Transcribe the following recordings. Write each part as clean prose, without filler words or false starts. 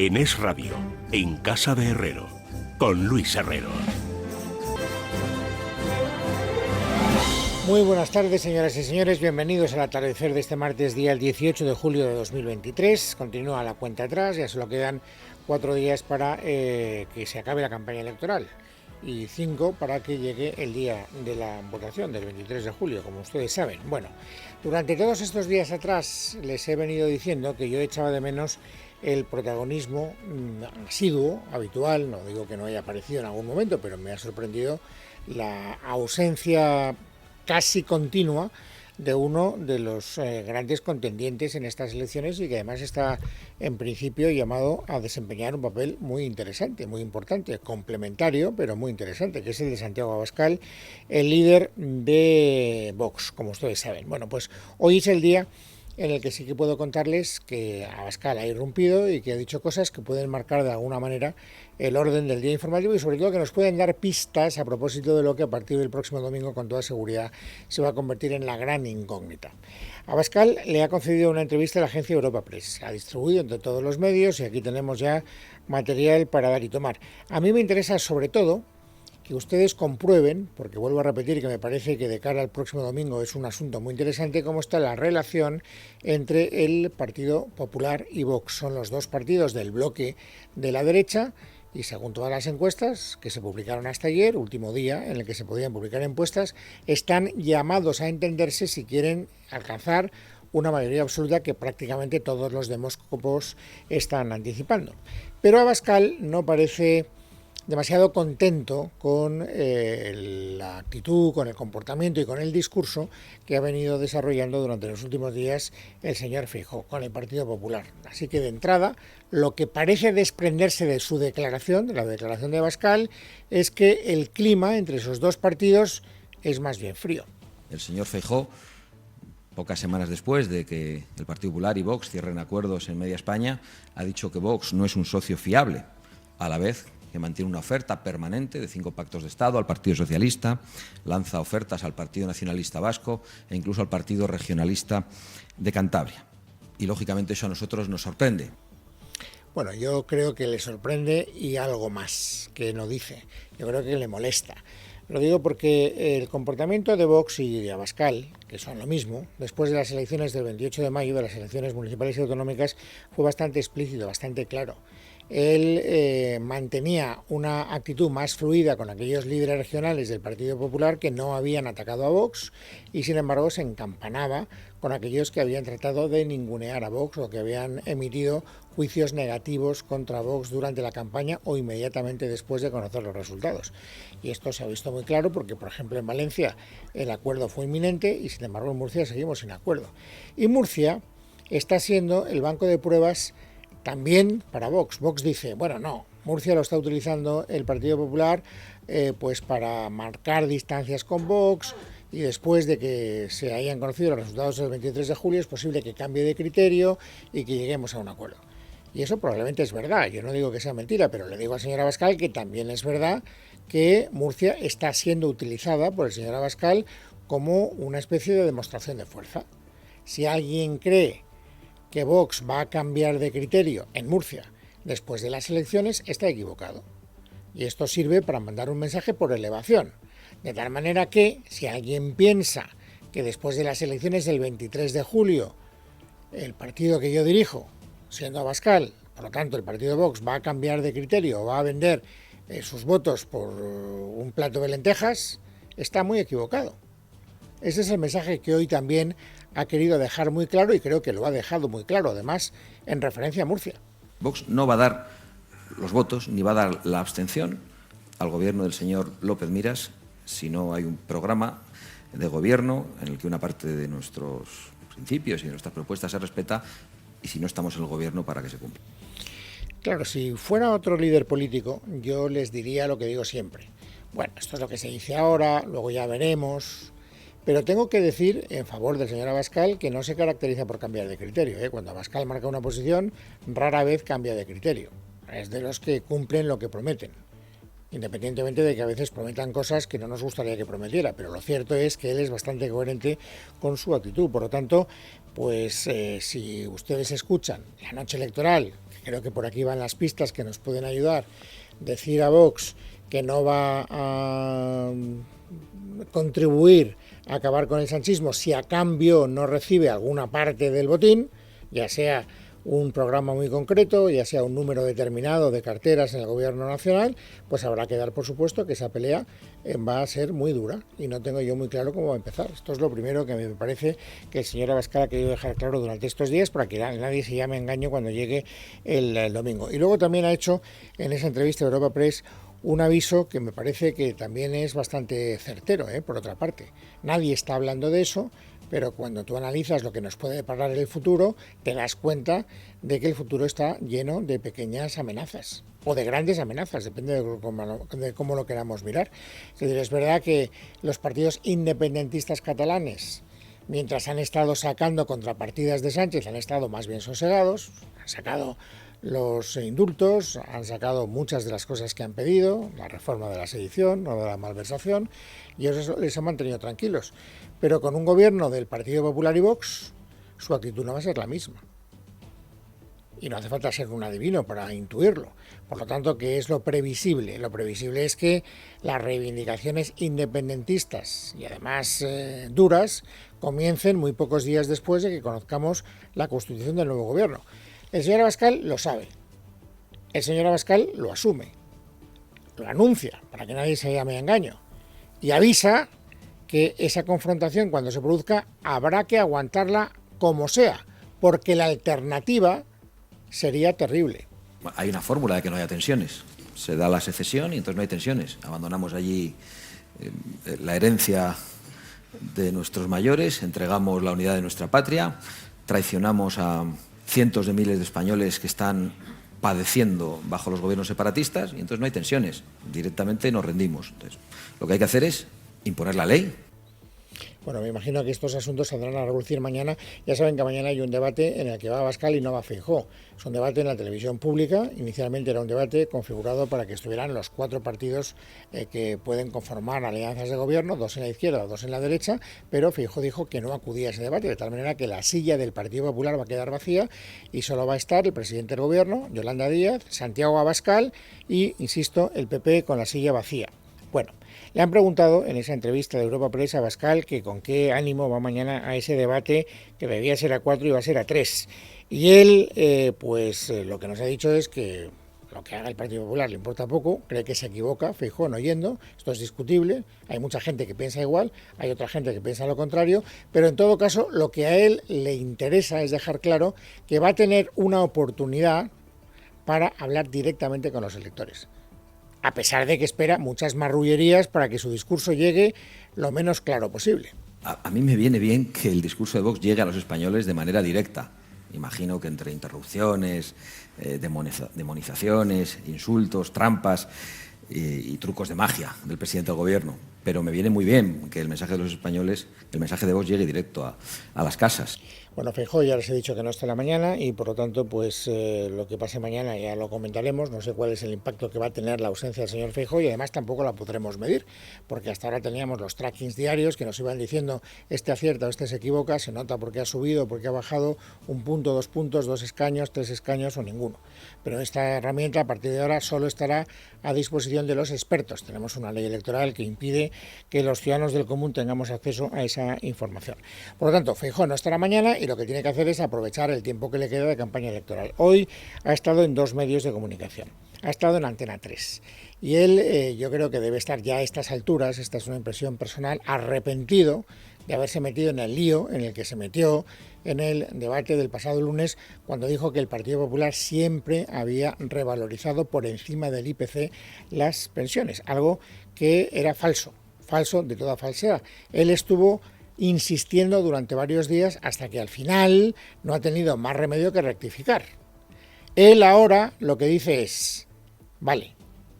en Es Radio, en Casa de Herrero, con Luis Herrero. Muy buenas tardes, señoras y señores. Bienvenidos al atardecer de este martes, día el 18 de julio de 2023. Continúa la cuenta atrás, ya solo quedan 4 días para que se acabe la campaña electoral y 5 para que llegue el día de la votación del 23 de julio, como ustedes saben. Bueno, durante todos estos días atrás les he venido diciendo que yo echaba de menos el protagonismo asiduo, habitual, no digo que no haya aparecido en algún momento, pero me ha sorprendido la ausencia casi continua de uno de los grandes contendientes en estas elecciones y que además está en principio llamado a desempeñar un papel muy interesante, muy importante, complementario, pero muy interesante, que es el de Santiago Abascal, el líder de Vox, como ustedes saben. Bueno, pues hoy es el día en el que sí que puedo contarles que Abascal ha irrumpido y que ha dicho cosas que pueden marcar de alguna manera el orden del día informativo y sobre todo que nos pueden dar pistas a propósito de lo que a partir del próximo domingo con toda seguridad se va a convertir en la gran incógnita. Abascal le ha concedido una entrevista a la agencia Europa Press, se ha distribuido entre todos los medios y aquí tenemos ya material para dar y tomar. A mí me interesa sobre todo que ustedes comprueben, porque vuelvo a repetir que me parece que de cara al próximo domingo es un asunto muy interesante, cómo está la relación entre el Partido Popular y Vox. Son los dos partidos del bloque de la derecha y según todas las encuestas que se publicaron hasta ayer, último día en el que se podían publicar encuestas, están llamados a entenderse si quieren alcanzar una mayoría absoluta que prácticamente todos los demóscopos están anticipando. Pero Abascal no parece demasiado contento con la actitud, con el comportamiento y con el discurso que ha venido desarrollando durante los últimos días el señor Feijóo con el Partido Popular. Así que de entrada, lo que parece desprenderse de su declaración, de la declaración de Abascal, es que el clima entre esos dos partidos es más bien frío. El señor Feijóo, pocas semanas después de que el Partido Popular y Vox cierren acuerdos en media España, ha dicho que Vox no es un socio fiable, a la vez que mantiene una oferta permanente de 5 pactos de Estado al Partido Socialista, lanza ofertas al Partido Nacionalista Vasco e incluso al Partido Regionalista de Cantabria. Y, lógicamente, eso a nosotros nos sorprende. Bueno, yo creo que le sorprende y algo más que no dice. Yo creo que le molesta. Lo digo porque el comportamiento de Vox y de Abascal, que son lo mismo, después de las elecciones del 28 de mayo, de las elecciones municipales y autonómicas, fue bastante explícito, bastante claro. Él mantenía una actitud más fluida con aquellos líderes regionales del Partido Popular que no habían atacado a Vox y sin embargo se encampanaba con aquellos que habían tratado de ningunear a Vox o que habían emitido juicios negativos contra Vox durante la campaña o inmediatamente después de conocer los resultados. Y esto se ha visto muy claro porque, por ejemplo, en Valencia el acuerdo fue inminente y sin embargo en Murcia seguimos sin acuerdo. Y Murcia está siendo el banco de pruebas también para Vox. Vox dice, bueno, no, Murcia lo está utilizando el Partido Popular pues para marcar distancias con Vox y después de que se hayan conocido los resultados del 23 de julio es posible que cambie de criterio y que lleguemos a un acuerdo. Y eso probablemente es verdad, yo no digo que sea mentira, pero le digo al señor Abascal que también es verdad que Murcia está siendo utilizada por el señor Abascal como una especie de demostración de fuerza. Si alguien cree que Vox va a cambiar de criterio en Murcia después de las elecciones, está equivocado. Y esto sirve para mandar un mensaje por elevación. De tal manera que, si alguien piensa que después de las elecciones del 23 de julio, el partido que yo dirijo, siendo Abascal, por lo tanto el partido Vox, va a cambiar de criterio o va a vender sus votos por un plato de lentejas, está muy equivocado. Ese es el mensaje que hoy también ha querido dejar muy claro y creo que lo ha dejado muy claro, además, en referencia a Murcia. Vox no va a dar los votos ni va a dar la abstención al gobierno del señor López Miras si no hay un programa de gobierno en el que una parte de nuestros principios y de nuestras propuestas se respeta y si no estamos en el gobierno para que se cumpla. Claro, si fuera otro líder político, yo les diría lo que digo siempre. Bueno, esto es lo que se dice ahora, luego ya veremos. Pero tengo que decir en favor del señor Abascal que no se caracteriza por cambiar de criterio. Cuando Abascal marca una posición, rara vez cambia de criterio. Es de los que cumplen lo que prometen, independientemente de que a veces prometan cosas que no nos gustaría que prometiera. Pero lo cierto es que él es bastante coherente con su actitud. Por lo tanto, pues si ustedes escuchan la noche electoral creo que por aquí van las pistas que nos pueden ayudar, decir a Vox que no va a contribuir a acabar con el sanchismo si a cambio no recibe alguna parte del botín, ya sea un programa muy concreto, ya sea un número determinado de carteras en el gobierno nacional, pues habrá que dar por supuesto que esa pelea va a ser muy dura y no tengo yo muy claro cómo va a empezar. Esto es lo primero que me parece que el señor Abascal ha querido dejar claro durante estos días para que nadie se llame engaño cuando llegue el domingo. Y luego también ha hecho en esa entrevista de Europa Press un aviso que me parece que también es bastante certero, por otra parte. Nadie está hablando de eso, pero cuando tú analizas lo que nos puede deparar el futuro, te das cuenta de que el futuro está lleno de pequeñas amenazas, o de grandes amenazas, depende de cómo lo queramos mirar. Es decir, es verdad que los partidos independentistas catalanes, mientras han estado sacando contrapartidas de Sánchez, han estado más bien sosegados, han sacado los indultos, han sacado muchas de las cosas que han pedido, la reforma de la sedición o de la malversación, y eso les ha mantenido tranquilos. Pero con un gobierno del Partido Popular y Vox, su actitud no va a ser la misma. Y no hace falta ser un adivino para intuirlo. Por lo tanto, ¿qué es lo previsible? Lo previsible es que las reivindicaciones independentistas y además duras comiencen muy pocos días después de que conozcamos la constitución del nuevo gobierno. El señor Abascal lo sabe. El señor Abascal lo asume. Lo anuncia, para que nadie se llame a engaño. Y avisa que esa confrontación, cuando se produzca, habrá que aguantarla como sea, porque la alternativa sería terrible. Hay una fórmula de que no haya tensiones. Se da la secesión y entonces no hay tensiones. Abandonamos allí la herencia de nuestros mayores, entregamos la unidad de nuestra patria, traicionamos a cientos de miles de españoles que están padeciendo bajo los gobiernos separatistas y entonces no hay tensiones. Directamente nos rendimos. Entonces, lo que hay que hacer es imponer la ley. Bueno, me imagino que estos asuntos saldrán a relucir mañana. Ya saben que mañana hay un debate en el que va Abascal y no va Feijóo. Es un debate en la televisión pública. Inicialmente era un debate configurado para que estuvieran los 4 partidos que pueden conformar alianzas de gobierno, 2 en la izquierda, 2 en la derecha, pero Feijóo dijo que no acudía a ese debate, de tal manera que la silla del Partido Popular va a quedar vacía y solo va a estar el presidente del gobierno, Yolanda Díaz, Santiago Abascal y, insisto, el PP con la silla vacía. Bueno, le han preguntado en esa entrevista de Europa Press a Abascal que con qué ánimo va mañana a ese debate que debía ser a 4 y va a ser a 3. Y él, lo que nos ha dicho es que lo que haga el Partido Popular le importa poco, cree que se equivoca, Feijóo no yendo, esto es discutible, hay mucha gente que piensa igual, hay otra gente que piensa lo contrario, pero en todo caso lo que a él le interesa es dejar claro que va a tener una oportunidad para hablar directamente con los electores. A pesar de que espera muchas marrullerías para que su discurso llegue lo menos claro posible. A mí me viene bien que el discurso de Vox llegue a los españoles de manera directa. Imagino que entre interrupciones, demonizaciones, insultos, trampas y trucos de magia del presidente del gobierno. Pero me viene muy bien que el mensaje de los españoles, el mensaje de Vox llegue directo a las casas. Bueno, Feijóo ya les he dicho que no está la mañana y por lo tanto lo que pase mañana ya lo comentaremos. No sé cuál es el impacto que va a tener la ausencia del señor Feijóo y además tampoco la podremos medir porque hasta ahora teníamos los trackings diarios que nos iban diciendo este acierta o este se equivoca, se nota porque ha subido, porque ha bajado 1 punto, 2 puntos, 2 escaños, 3 escaños o ninguno. Pero esta herramienta a partir de ahora solo estará a disposición de los expertos. Tenemos una ley electoral que impide que los ciudadanos del común tengamos acceso a esa información. Por lo tanto, Feijóo no estará mañana y lo que tiene que hacer es aprovechar el tiempo que le queda de campaña electoral. Hoy ha estado en 2 medios de comunicación. Ha estado en Antena 3. Y él, yo creo que debe estar ya a estas alturas, esta es una impresión personal, arrepentido de haberse metido en el lío en el que se metió en el debate del pasado lunes, cuando dijo que el Partido Popular siempre había revalorizado por encima del IPC las pensiones, algo que era falso de toda falsedad. Él estuvo insistiendo durante varios días hasta que al final no ha tenido más remedio que rectificar. Él ahora lo que dice es, vale,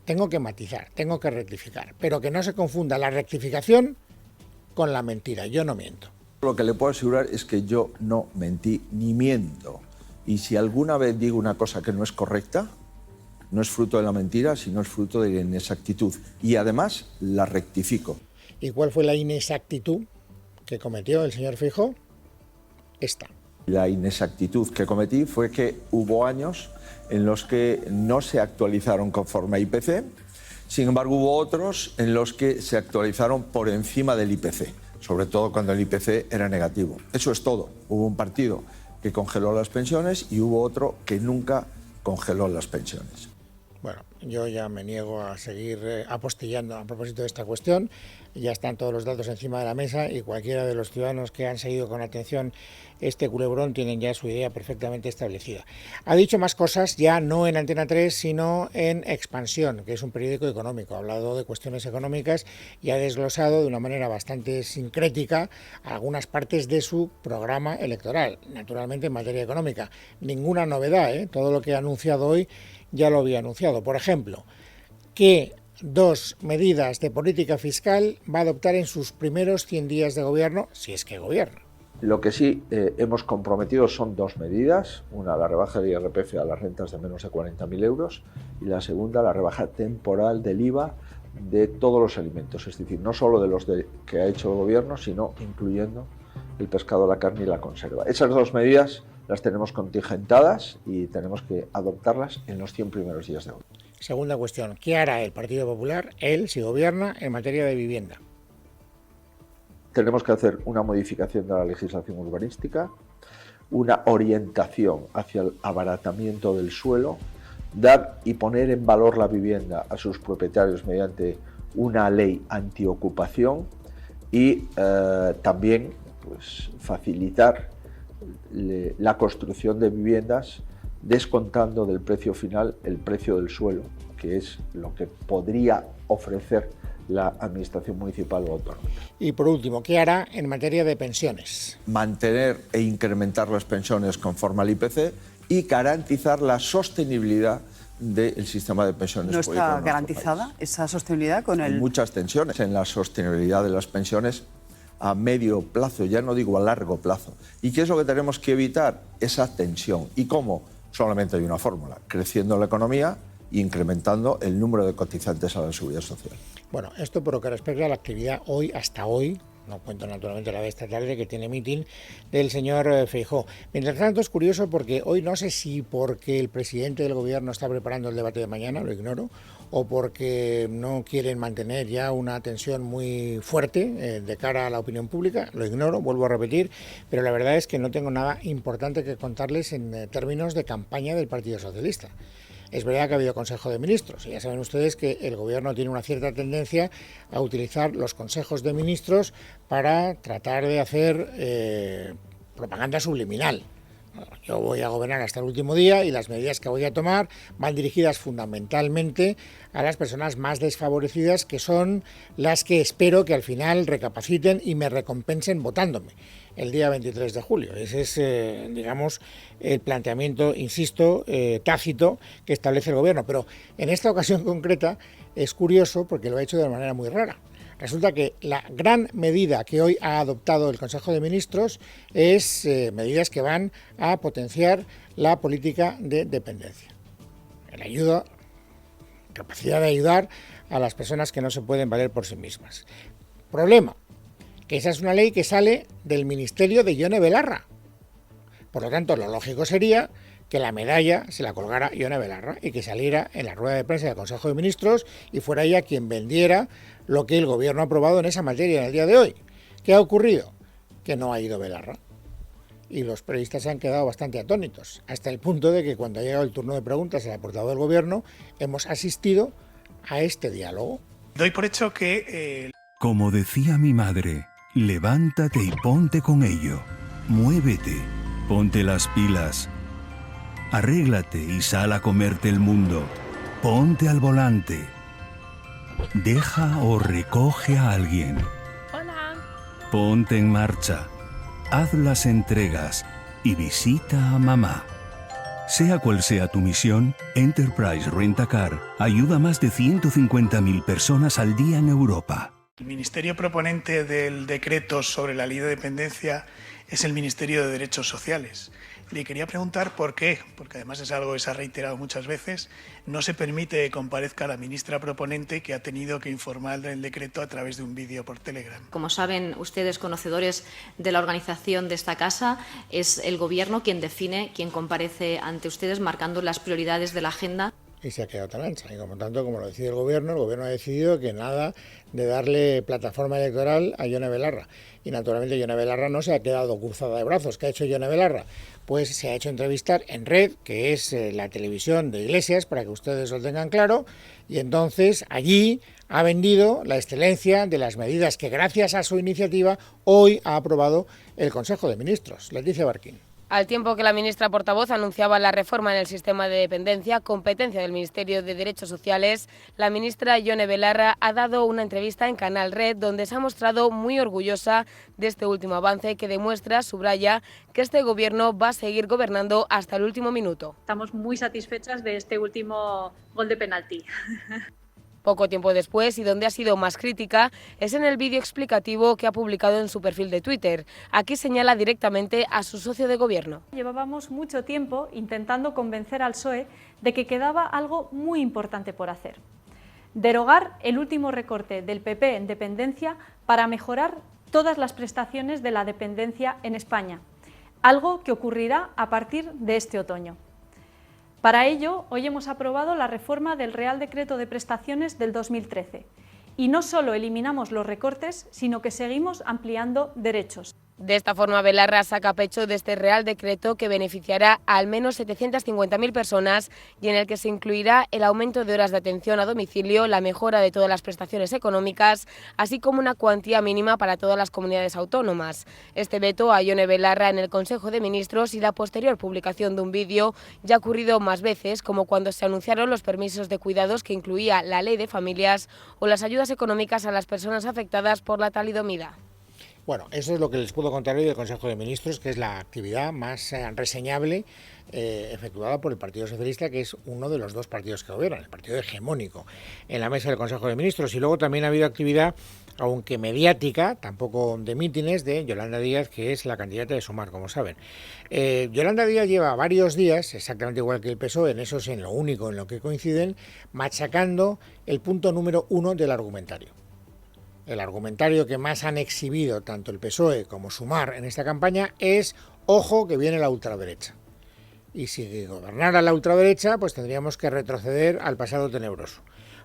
tengo que matizar, tengo que rectificar, pero que no se confunda la rectificación con la mentira. Yo no miento. Lo que le puedo asegurar es que yo no mentí ni miento. Y si alguna vez digo una cosa que no es correcta, no es fruto de la mentira, sino es fruto de la inexactitud. Y además la rectifico. ¿Y cuál fue la inexactitud que cometió el señor Feijóo? Esta. La inexactitud que cometí fue que hubo años en los que no se actualizaron conforme a IPC, sin embargo hubo otros en los que se actualizaron por encima del IPC, sobre todo cuando el IPC era negativo. Eso es todo. Hubo un partido que congeló las pensiones y hubo otro que nunca congeló las pensiones. Bueno, yo ya me niego a seguir apostillando a propósito de esta cuestión. Ya están todos los datos encima de la mesa y cualquiera de los ciudadanos que han seguido con atención este culebrón tienen ya su idea perfectamente establecida. Ha dicho más cosas, ya no en Antena 3, sino en Expansión, que es un periódico económico. Ha hablado de cuestiones económicas y ha desglosado de una manera bastante sincrética algunas partes de su programa electoral, naturalmente en materia económica. Ninguna novedad, ¿eh? Todo lo que ha anunciado hoy ya lo había anunciado. Por ejemplo, que 2 medidas de política fiscal va a adoptar en sus primeros 100 días de gobierno, si es que gobierna. Lo que sí hemos comprometido son 2 medidas. Una, la rebaja del IRPF a las rentas de menos de 40.000 euros y la segunda, la rebaja temporal del IVA de todos los alimentos. Es decir, no solo de los que ha hecho el gobierno, sino incluyendo el pescado, la carne y la conserva. Esas 2 medidas las tenemos contingentadas y tenemos que adoptarlas en los 100 primeros días de gobierno. Segunda cuestión, ¿qué hará el Partido Popular, él, si gobierna, en materia de vivienda? Tenemos que hacer una modificación de la legislación urbanística, una orientación hacia el abaratamiento del suelo, dar y poner en valor la vivienda a sus propietarios mediante una ley antiocupación y también pues, facilitar la construcción de viviendas descontando del precio final el precio del suelo, que es lo que podría ofrecer la administración municipal o autonómica. Y por último, ¿qué hará en materia de pensiones? Mantener e incrementar las pensiones conforme al IPC y garantizar la sostenibilidad del sistema de pensiones. ¿No está garantizada esa sostenibilidad con el...? Hay muchas tensiones en la sostenibilidad de las pensiones a medio plazo, ya no digo a largo plazo. ¿Y qué es lo que tenemos que evitar? Esa tensión. ¿Y cómo? Solamente hay una fórmula, creciendo la economía e incrementando el número de cotizantes a la seguridad social. Bueno, esto por lo que respecta a la actividad hoy, hasta hoy, no cuento naturalmente la de esta tarde, que tiene mitin del señor Feijóo. Mientras tanto es curioso porque hoy no sé si porque el presidente del gobierno está preparando el debate de mañana, lo ignoro, o porque no quieren mantener ya una tensión muy fuerte de cara a la opinión pública, lo ignoro, vuelvo a repetir, pero la verdad es que no tengo nada importante que contarles en términos de campaña del Partido Socialista. Es verdad que ha habido Consejo de Ministros, y ya saben ustedes que el Gobierno tiene una cierta tendencia a utilizar los consejos de ministros para tratar de hacer propaganda subliminal. Yo voy a gobernar hasta el último día y las medidas que voy a tomar van dirigidas fundamentalmente a las personas más desfavorecidas, que son las que espero que al final recapaciten y me recompensen votándome el día 23 de julio. Ese es, digamos, el planteamiento, insisto, tácito que establece el Gobierno. Pero en esta ocasión concreta es curioso porque lo ha hecho de una manera muy rara. Resulta que la gran medida que hoy ha adoptado el Consejo de Ministros es medidas que van a potenciar la política de dependencia. La ayuda, capacidad de ayudar a las personas que no se pueden valer por sí mismas. Problema, que esa es una ley que sale del ministerio de Ione Belarra. Por lo tanto, lo lógico sería que la medalla se la colgara Ione Belarra y que saliera en la rueda de prensa del Consejo de Ministros y fuera ella quien vendiera lo que el Gobierno ha aprobado en esa materia en el día de hoy. ¿Qué ha ocurrido? Que no ha ido Belarra. Y los periodistas se han quedado bastante atónitos, hasta el punto de que cuando ha llegado el turno de preguntas al portavoz del Gobierno, hemos asistido a este diálogo. Doy por hecho que... Como decía mi madre, levántate y ponte con ello. Muévete, ponte las pilas. Arréglate y sal a comerte el mundo. Ponte al volante. Deja o recoge a alguien. Hola. Ponte en marcha. Haz las entregas y visita a mamá. Sea cual sea tu misión, Enterprise Rent-A-Car ayuda a más de 150.000 personas al día en Europa. El ministerio proponente del decreto sobre la ley de dependencia es el Ministerio de Derechos Sociales. Le quería preguntar por qué, porque además es algo que se ha reiterado muchas veces, no se permite que comparezca la ministra proponente, que ha tenido que informar del decreto a través de un vídeo por Telegram. Como saben ustedes, conocedores de la organización de esta casa, es el Gobierno quien define quién comparece ante ustedes, marcando las prioridades de la agenda. Y se ha quedado tan ancha. Y como tanto, como lo decide el Gobierno ha decidido que nada de darle plataforma electoral a Yone Belarra. Y naturalmente Yone Belarra no se ha quedado cruzada de brazos. ¿Qué ha hecho Yone Belarra? Pues se ha hecho entrevistar en Red, que es la televisión de Iglesias, para que ustedes lo tengan claro, y entonces allí ha vendido la excelencia de las medidas que gracias a su iniciativa hoy ha aprobado el Consejo de Ministros. Leticia Barquín. Al tiempo que la ministra portavoz anunciaba la reforma en el sistema de dependencia, competencia del Ministerio de Derechos Sociales, la ministra Yone Belarra ha dado una entrevista en Canal Red donde se ha mostrado muy orgullosa de este último avance que demuestra, subraya, que este gobierno va a seguir gobernando hasta el último minuto. Estamos muy satisfechas de este último gol de penalti. Poco tiempo después, y donde ha sido más crítica, es en el vídeo explicativo que ha publicado en su perfil de Twitter. Aquí señala directamente a su socio de gobierno. Llevábamos mucho tiempo intentando convencer al PSOE de que quedaba algo muy importante por hacer. Derogar el último recorte del PP en dependencia para mejorar todas las prestaciones de la dependencia en España, algo que ocurrirá a partir de este otoño. Para ello, hoy hemos aprobado la reforma del Real Decreto de Prestaciones del 2013 y no solo eliminamos los recortes, sino que seguimos ampliando derechos. De esta forma, Belarra saca pecho de este Real Decreto que beneficiará a al menos 750.000 personas y en el que se incluirá el aumento de horas de atención a domicilio, la mejora de todas las prestaciones económicas, así como una cuantía mínima para todas las comunidades autónomas. Este veto a Yone Belarra en el Consejo de Ministros y la posterior publicación de un vídeo ya ha ocurrido más veces, como cuando se anunciaron los permisos de cuidados que incluía la Ley de Familias o las ayudas económicas a las personas afectadas por la talidomida. Bueno, eso es lo que les puedo contar hoy del Consejo de Ministros, que es la actividad más reseñable efectuada por el Partido Socialista, que es uno de los dos partidos que gobiernan, el partido hegemónico, en la mesa del Consejo de Ministros. Y luego también ha habido actividad, aunque mediática, tampoco de mítines, de Yolanda Díaz, que es la candidata de Sumar, como saben. Yolanda Díaz lleva varios días, exactamente igual que el PSOE, en eso es en lo único en lo que coinciden, machacando el punto número 1 del argumentario. El argumentario que más han exhibido tanto el PSOE como Sumar en esta campaña es, ojo, que viene la ultraderecha. Y si gobernara la ultraderecha, pues tendríamos que retroceder al pasado tenebroso.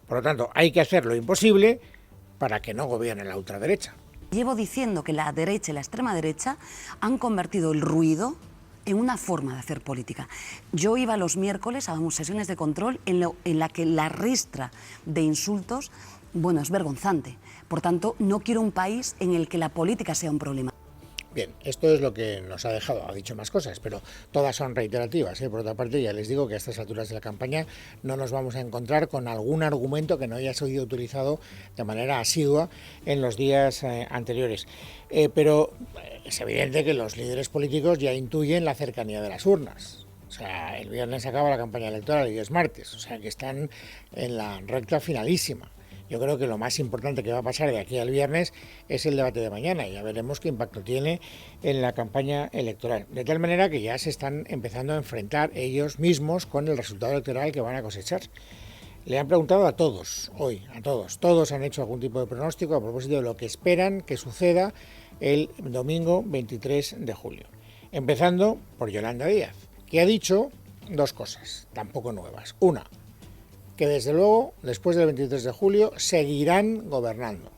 Por lo tanto, hay que hacer lo imposible para que no gobierne la ultraderecha. Llevo diciendo que la derecha y la extrema derecha han convertido el ruido en una forma de hacer política. Yo iba los miércoles a sesiones de control en la que la ristra de insultos, bueno, es vergonzante. Por tanto, no quiero un país en el que la política sea un problema. Bien, esto es lo que nos ha dejado. Ha dicho más cosas, pero todas son reiterativas, ¿eh? Por otra parte, ya les digo que a estas alturas de la campaña no nos vamos a encontrar con algún argumento que no haya sido utilizado de manera asidua en los días anteriores. Pero es evidente que los líderes políticos ya intuyen la cercanía de las urnas. O sea, el viernes acaba la campaña electoral y es martes, o sea que están en la recta finalísima. Yo creo que lo más importante que va a pasar de aquí al viernes es el debate de mañana y ya veremos qué impacto tiene en la campaña electoral. De tal manera que ya se están empezando a enfrentar ellos mismos con el resultado electoral que van a cosechar. Le han preguntado a todos, hoy, a todos. Todos han hecho algún tipo de pronóstico a propósito de lo que esperan que suceda el domingo 23 de julio. Empezando por Yolanda Díaz, que ha dicho dos cosas, tampoco nuevas. Una, que desde luego, después del 23 de julio, seguirán gobernando.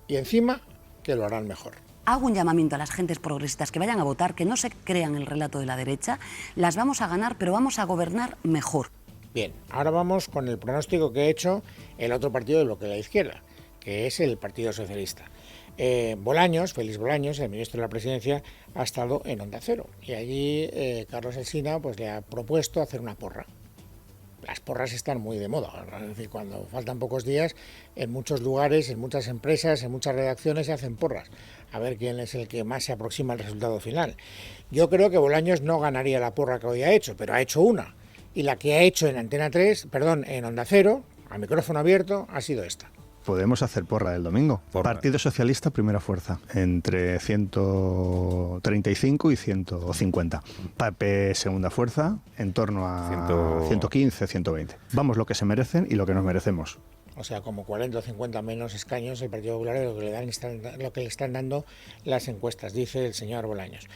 Y encima, que lo harán mejor. Hago un llamamiento a las gentes progresistas que vayan a votar, que no se crean el relato de la derecha. Las vamos a ganar, pero vamos a gobernar mejor. Bien, ahora vamos con el pronóstico que ha hecho el otro partido del bloque de la izquierda, que es el Partido Socialista. Bolaños, Félix Bolaños, el ministro de la Presidencia, ha estado en Onda Cero. Y allí Carlos Alsina pues, le ha propuesto hacer una porra. Las porras están muy de moda, es decir, cuando faltan pocos días, en muchos lugares, en muchas empresas, en muchas redacciones se hacen porras, a ver quién es el que más se aproxima al resultado final. Yo creo que Bolaños no ganaría la porra que hoy ha hecho, pero ha hecho una, y la que ha hecho en Antena 3, en Onda Cero, a micrófono abierto, ha sido esta. Podemos hacer porra del domingo. Partido Socialista, primera fuerza, entre 135 y 150. PP, segunda fuerza, en torno a 115, 120. Vamos lo que se merecen y lo que nos merecemos. O sea, como 40 o 50 menos escaños el Partido Popular de lo que le están dando las encuestas, dice el señor Bolaños.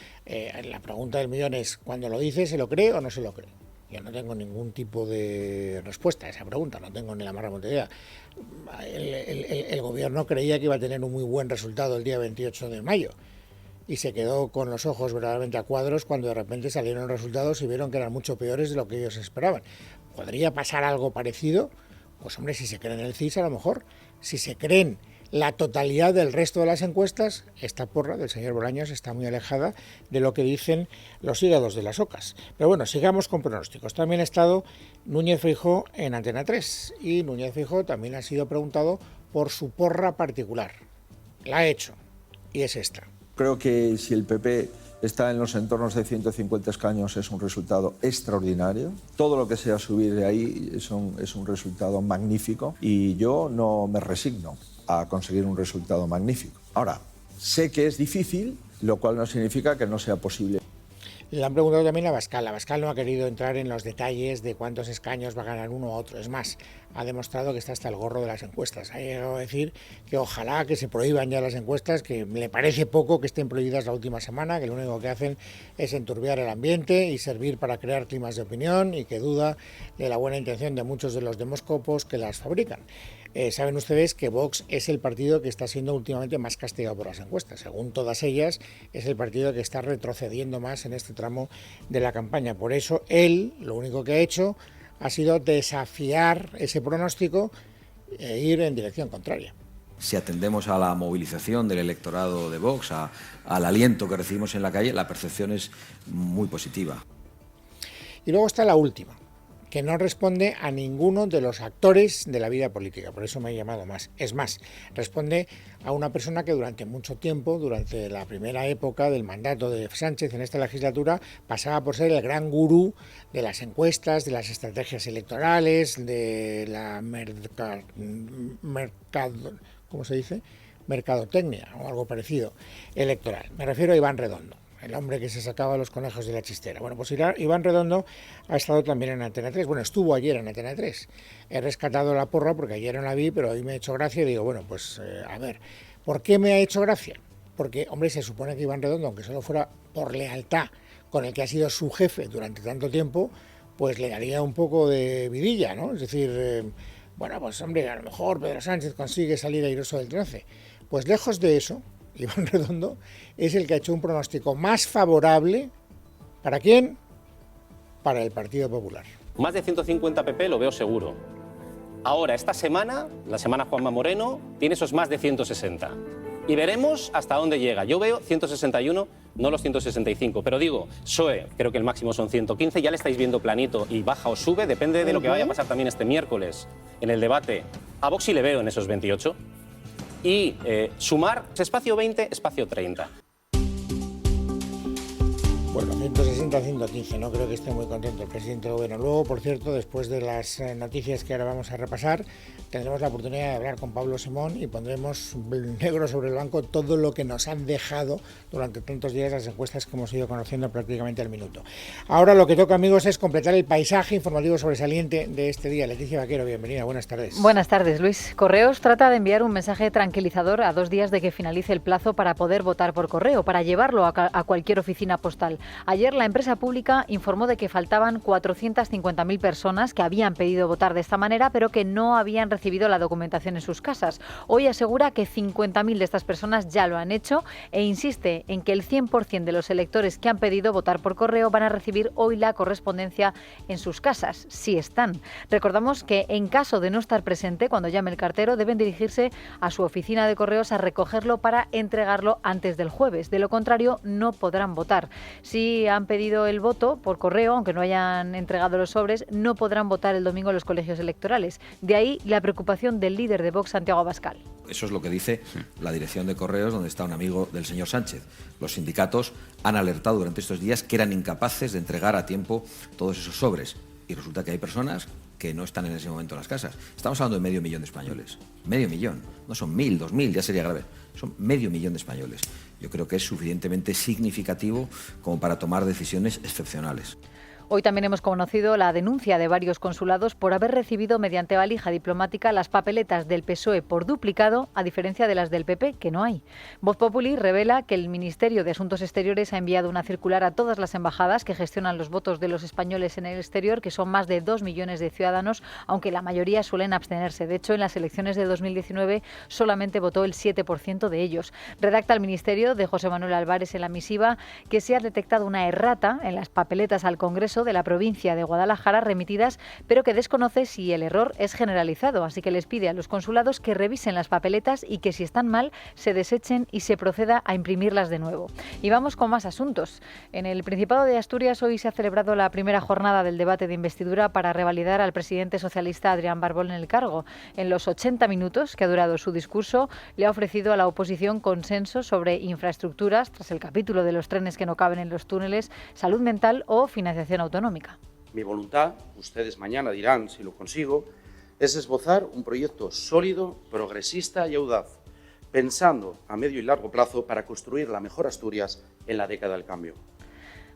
La pregunta del millón es, cuando lo dice, ¿se lo cree o no se lo cree? Yo no tengo ningún tipo de respuesta a esa pregunta, no tengo ni la más remota idea. El gobierno creía que iba a tener un muy buen resultado el día 28 de mayo y se quedó con los ojos verdaderamente a cuadros cuando de repente salieron los resultados y vieron que eran mucho peores de lo que ellos esperaban. ¿Podría pasar algo parecido? Pues hombre, si se creen el CIS a lo mejor, si se creen la totalidad del resto de las encuestas, esta porra del señor Bolaños está muy alejada de lo que dicen los hígados de las ocas. Pero bueno, sigamos con pronósticos. También ha estado Núñez Feijóo en Antena 3 y Núñez Feijóo también ha sido preguntado por su porra particular. La ha hecho y es esta. Creo que si el PP está en los entornos de 150 escaños es un resultado extraordinario. Todo lo que sea subir de ahí es un resultado magnífico y yo no me resigno a conseguir un resultado magnífico. Ahora, sé que es difícil, lo cual no significa que no sea posible. Le han preguntado también a Abascal. Abascal no ha querido entrar en los detalles de cuántos escaños va a ganar uno u otro. Es más, ha demostrado que está hasta el gorro de las encuestas. Ha llegado a decir que ojalá que se prohíban ya las encuestas, que le parece poco que estén prohibidas la última semana, que lo único que hacen es enturbiar el ambiente y servir para crear climas de opinión y que duda de la buena intención de muchos de los demóscopos que las fabrican. Saben ustedes que Vox es el partido que está siendo últimamente más castigado por las encuestas. Según todas ellas, es el partido que está retrocediendo más en este tramo de la campaña. Por eso él, lo único que ha hecho ha sido desafiar ese pronóstico e ir en dirección contraria. Si atendemos a la movilización del electorado de Vox, al aliento que recibimos en la calle, la percepción es muy positiva. Y luego está la última, que no responde a ninguno de los actores de la vida política, por eso me he llamado más. Es más, responde a una persona que durante mucho tiempo, durante la primera época del mandato de Sánchez en esta legislatura, pasaba por ser el gran gurú de las encuestas, de las estrategias electorales, de la ¿cómo se dice? Mercadotecnia o algo parecido electoral. Me refiero a Iván Redondo, el hombre que se sacaba los conejos de la chistera. Bueno, pues Iván Redondo ha estado también en Antena 3. Bueno, estuvo ayer en Antena 3. He rescatado la porra porque ayer no la vi, pero hoy me ha hecho gracia y digo, bueno, pues a ver, ¿por qué me ha hecho gracia? Porque, hombre, se supone que Iván Redondo, aunque solo fuera por lealtad con el que ha sido su jefe durante tanto tiempo, pues le daría un poco de vidilla, ¿no? Es decir, bueno, pues hombre, a lo mejor Pedro Sánchez consigue salir airoso del 13. Pues lejos de eso, Iván Redondo es el que ha hecho un pronóstico más favorable. ¿Para quién? Para el Partido Popular. Más de 150 PP lo veo seguro. Ahora, esta semana, la semana Juanma Moreno, tiene esos más de 160. Y veremos hasta dónde llega. Yo veo 161, no los 165. Pero digo, PSOE, creo que el máximo son 115. Ya le estáis viendo planito y baja o sube. Depende de lo que vaya a pasar también este miércoles en el debate. A Vox sí le veo en esos 28. Y sumar espacio 20, espacio 30. Bueno, 160, 115, no creo que esté muy contento el presidente del gobierno. Luego, por cierto, después de las noticias que ahora vamos a repasar, tendremos la oportunidad de hablar con Pablo Simón y pondremos negro sobre el blanco todo lo que nos han dejado durante tantos días las encuestas que hemos ido conociendo prácticamente al minuto. Ahora lo que toca, amigos, es completar el paisaje informativo sobresaliente de este día. Leticia Vaquero, bienvenida, buenas tardes. Buenas tardes, Luis. Correos trata de enviar un mensaje tranquilizador a 2 días de que finalice el plazo para poder votar por correo, para llevarlo a cualquier oficina postal. Ayer la empresa pública informó de que faltaban 450.000 personas que habían pedido votar de esta manera, pero que no habían recibido la documentación en sus casas. Hoy asegura que 50.000 de estas personas ya lo han hecho e insiste en que el 100% de los electores que han pedido votar por correo van a recibir hoy la correspondencia en sus casas, si están. Recordamos que en caso de no estar presente, cuando llame el cartero, deben dirigirse a su oficina de correos a recogerlo para entregarlo antes del jueves. De lo contrario, no podrán votar. Si han pedido el voto por correo, aunque no hayan entregado los sobres, no podrán votar el domingo en los colegios electorales. De ahí la preocupación del líder de Vox, Santiago Abascal. Eso es lo que dice la dirección de correos, donde está un amigo del señor Sánchez. Los sindicatos han alertado durante estos días que eran incapaces de entregar a tiempo todos esos sobres. Y resulta que hay personas que que no están en ese momento en las casas. Estamos hablando de 500.000 de españoles. 500.000, no son 1.000, 2.000, ya sería grave. Son 500.000 de españoles. Yo creo que es suficientemente significativo como para tomar decisiones excepcionales. Hoy también hemos conocido la denuncia de varios consulados por haber recibido mediante valija diplomática las papeletas del PSOE por duplicado, a diferencia de las del PP, que no hay. Voz Populi revela que el Ministerio de Asuntos Exteriores ha enviado una circular a todas las embajadas que gestionan los votos de los españoles en el exterior, que son más de 2 millones de ciudadanos, aunque la mayoría suelen abstenerse. De hecho, en las elecciones de 2019 solamente votó el 7% de ellos. Redacta el Ministerio de José Manuel Álvarez en la misiva que se ha detectado una errata en las papeletas al Congreso de la provincia de Guadalajara remitidas, pero que desconoce si el error es generalizado, así que les pide a los consulados que revisen las papeletas y que si están mal se desechen y se proceda a imprimirlas de nuevo. Y vamos con más asuntos. En el Principado de Asturias hoy se ha celebrado la primera jornada del debate de investidura para revalidar al presidente socialista Adrián Barbón en el cargo. En los 80 minutos que ha durado su discurso, le ha ofrecido a la oposición consenso sobre infraestructuras, tras el capítulo de los trenes que no caben en los túneles, salud mental o financiación autonómica. Mi voluntad, ustedes mañana dirán si lo consigo, es esbozar un proyecto sólido, progresista y audaz, pensando a medio y largo plazo para construir la mejor Asturias en la década del cambio.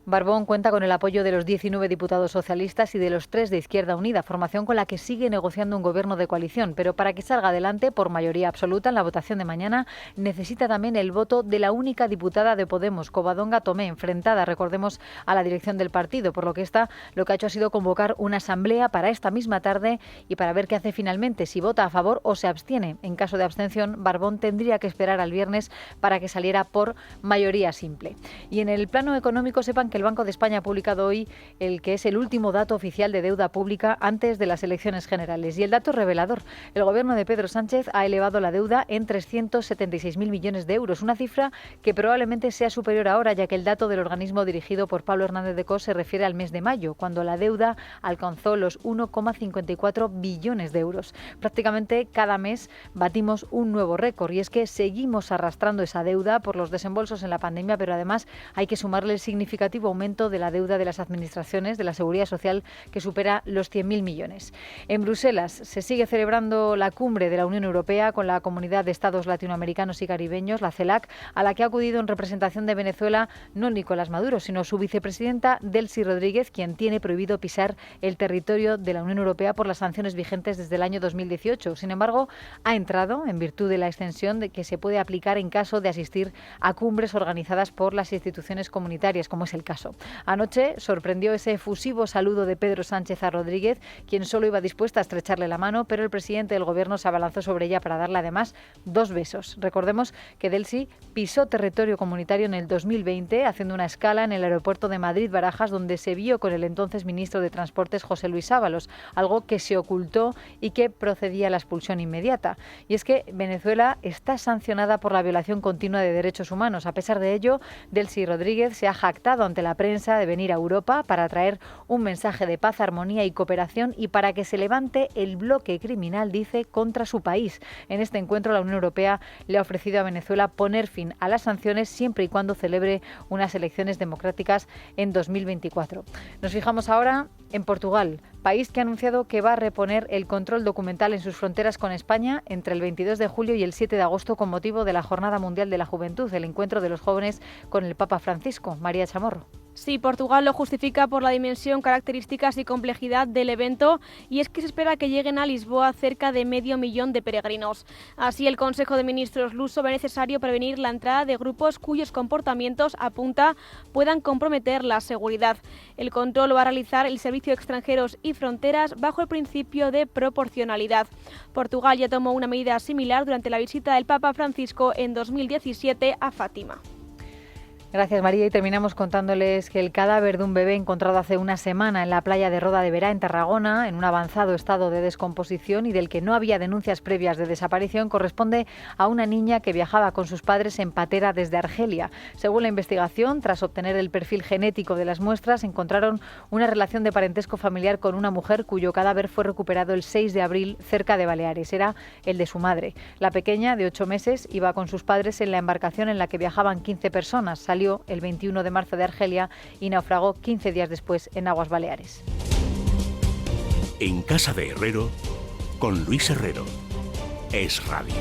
Barbón cuenta con el apoyo de los 19 diputados socialistas y de los 3 de Izquierda Unida, formación con la que sigue negociando un gobierno de coalición, pero para que salga adelante por mayoría absoluta en la votación de mañana necesita también el voto de la única diputada de Podemos, Covadonga Tomé, enfrentada, recordemos, a la dirección del partido, por lo que lo que ha hecho ha sido convocar una asamblea para esta misma tarde y para ver qué hace finalmente, si vota a favor o se abstiene. En caso de abstención, Barbón tendría que esperar al viernes para que saliera por mayoría simple. Y en el plano económico, sepan que el Banco de España ha publicado hoy el que es el último dato oficial de deuda pública antes de las elecciones generales. Y el dato es revelador. El gobierno de Pedro Sánchez ha elevado la deuda en 376.000 millones de euros, una cifra que probablemente sea superior ahora, ya que el dato del organismo dirigido por Pablo Hernández de Cos se refiere al mes de mayo, cuando la deuda alcanzó los 1,54 billones de euros. Prácticamente cada mes batimos un nuevo récord, y es que seguimos arrastrando esa deuda por los desembolsos en la pandemia, pero además hay que sumarle el significativo aumento de la deuda de las administraciones de la Seguridad Social, que supera los 100.000 millones. En Bruselas se sigue celebrando la cumbre de la Unión Europea con la Comunidad de Estados Latinoamericanos y Caribeños, la CELAC, a la que ha acudido en representación de Venezuela no Nicolás Maduro, sino su vicepresidenta Delcy Rodríguez, quien tiene prohibido pisar el territorio de la Unión Europea por las sanciones vigentes desde el año 2018. Sin embargo, ha entrado en virtud de la extensión de que se puede aplicar en caso de asistir a cumbres organizadas por las instituciones comunitarias, como es el caso. Anoche sorprendió ese efusivo saludo de Pedro Sánchez a Rodríguez, quien solo iba dispuesta a estrecharle la mano, pero el presidente del gobierno se abalanzó sobre ella para darle además 2 besos. Recordemos que Delcy pisó territorio comunitario en el 2020, haciendo una escala en el aeropuerto de Madrid-Barajas, donde se vio con el entonces ministro de Transportes, José Luis Ábalos, algo que se ocultó y que procedía a la expulsión inmediata. Y es que Venezuela está sancionada por la violación continua de derechos humanos. A pesar de ello, Delcy Rodríguez se ha jactado ante la prensa de venir a Europa para traer un mensaje de paz, armonía y cooperación, y para que se levante el bloque criminal, dice, contra su país. En este encuentro, la Unión Europea le ha ofrecido a Venezuela poner fin a las sanciones siempre y cuando celebre unas elecciones democráticas en 2024. Nos fijamos ahora en Portugal, país que ha anunciado que va a reponer el control documental en sus fronteras con España entre el 22 de julio y el 7 de agosto con motivo de la Jornada Mundial de la Juventud, el encuentro de los jóvenes con el Papa Francisco. María Chamorro. Sí, Portugal lo justifica por la dimensión, características y complejidad del evento, y es que se espera que lleguen a Lisboa cerca de 500.000 de peregrinos. Así, el Consejo de Ministros luso ve necesario prevenir la entrada de grupos cuyos comportamientos, apunta, puedan comprometer la seguridad. El control lo va a realizar el Servicio de Extranjeros y Fronteras bajo el principio de proporcionalidad. Portugal ya tomó una medida similar durante la visita del Papa Francisco en 2017 a Fátima. Gracias, María. Y terminamos contándoles que el cadáver de un bebé encontrado hace una semana en la playa de Roda de Berá, en Tarragona, en un avanzado estado de descomposición y del que no había denuncias previas de desaparición, corresponde a una niña que viajaba con sus padres en patera desde Argelia. Según la investigación, tras obtener el perfil genético de las muestras, encontraron una relación de parentesco familiar con una mujer cuyo cadáver fue recuperado el 6 de abril cerca de Baleares. Era el de su madre. La pequeña, de 8 meses, iba con sus padres en la embarcación en la que viajaban 15 personas. Salió el 21 de marzo de Argelia y naufragó 15 días después en aguas Baleares. En Casa de Herrero, con Luis Herrero. Es Radio.